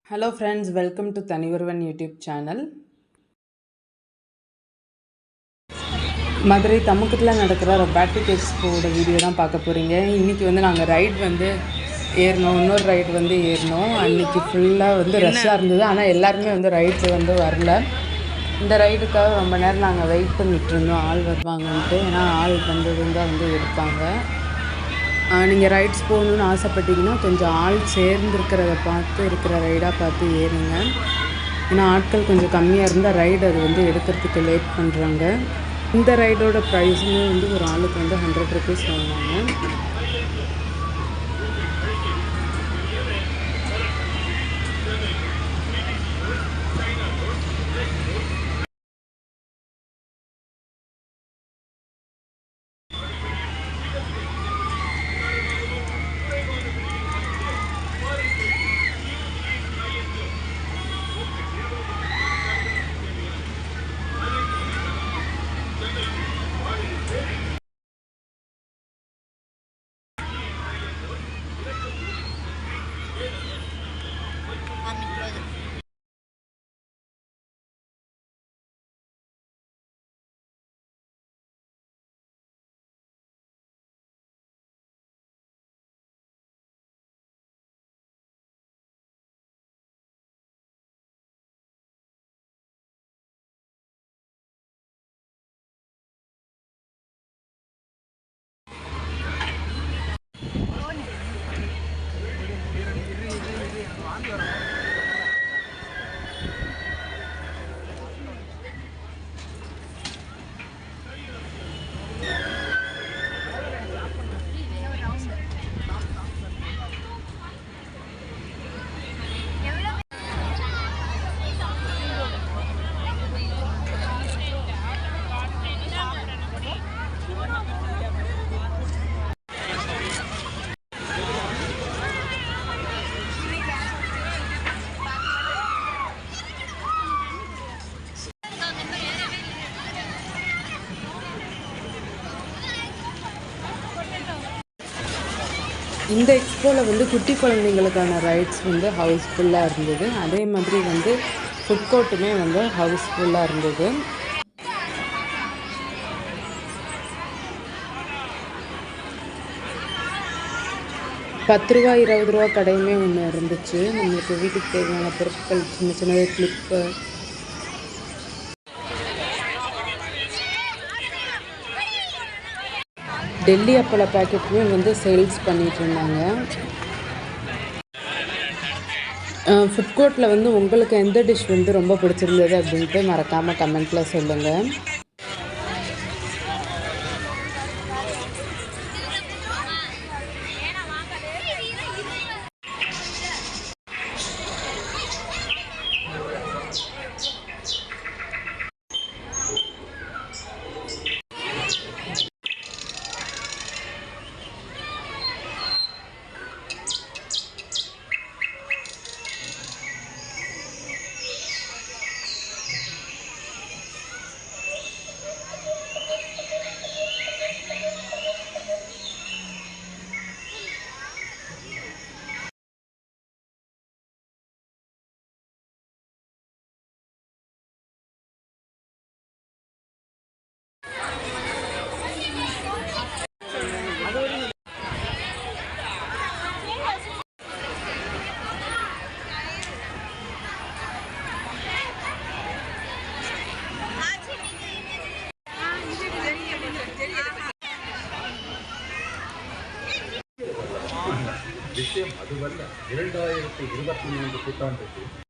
Hello friends, welcome to Thanioruvan YouTube channel. Madurai தமுக்கத்தில் நடக்கிற robotic எக்ஸ்போட video தான் பார்க்க போகிறீங்க. இன்றைக்கி நாங்கள் ரைட் ஏறினோம். இன்னொரு ரைடு ஏறினோம். அன்றைக்கி ஃபுல்லாக ரஷ்ஷாக இருந்தது. ஆனால் எல்லாருமே ரைடு வரல. இந்த ரைடுக்காக ரொம்ப நேரம் நாங்கள் வெயிட் பண்ணிகிட்டு இருந்தோம், ஆள் வருவாங்கன்ட்டு. ஏன்னா ஆள் தான் எடுப்பாங்க. நீங்கள் ரைட்ஸ் போகணுன்னு ஆசைப்பட்டீங்கன்னா கொஞ்சம் ஆள் சேர்ந்துருக்கிறத பார்த்து இருக்கிற ரைடாக பார்த்து ஏறுங்க. ஏன்னா ஆட்கள் கொஞ்சம் கம்மியாக இருந்தால் ரைடு அது எடுக்கிறதுக்கு லேட் பண்ணுறாங்க. இந்த ரைடோட ப்ரைஸுமே ஒரு ஆளுக்கு 100 ருபீஸ் வாங்கினாங்க. இந்த எக்ஸ்போவில் குட்டி குழந்தைங்களுக்கான ரைட்ஸ் ஹவுஸ்ஃபுல்லாக இருந்தது. அதே மாதிரி ஃபுட் கோர்ட்டுமே ஹவுஸ்ஃபுல்லாக இருந்தது. ₹10 ₹20 கடையுமே ஒன்று இருந்துச்சு. நம்மளுக்கு வீட்டுக்கு தேவையான பொருட்கள், சின்ன சின்ன கிளிப்பு, டெல்லி அப்பள பேக்கெட்டுமே சேல்ஸ் பண்ணிகிட்டு இருந்தாங்க. ஃபுட் கோர்ட்டில் உங்களுக்கு எந்த டிஷ் ரொம்ப பிடிச்சிருந்தது அப்படின்ட்டு மறக்காமல் கமெண்ட்டில் சொல்லுங்கள். விஷயம் அதுவல்ல. 2023 புத்தாண்டுக்கு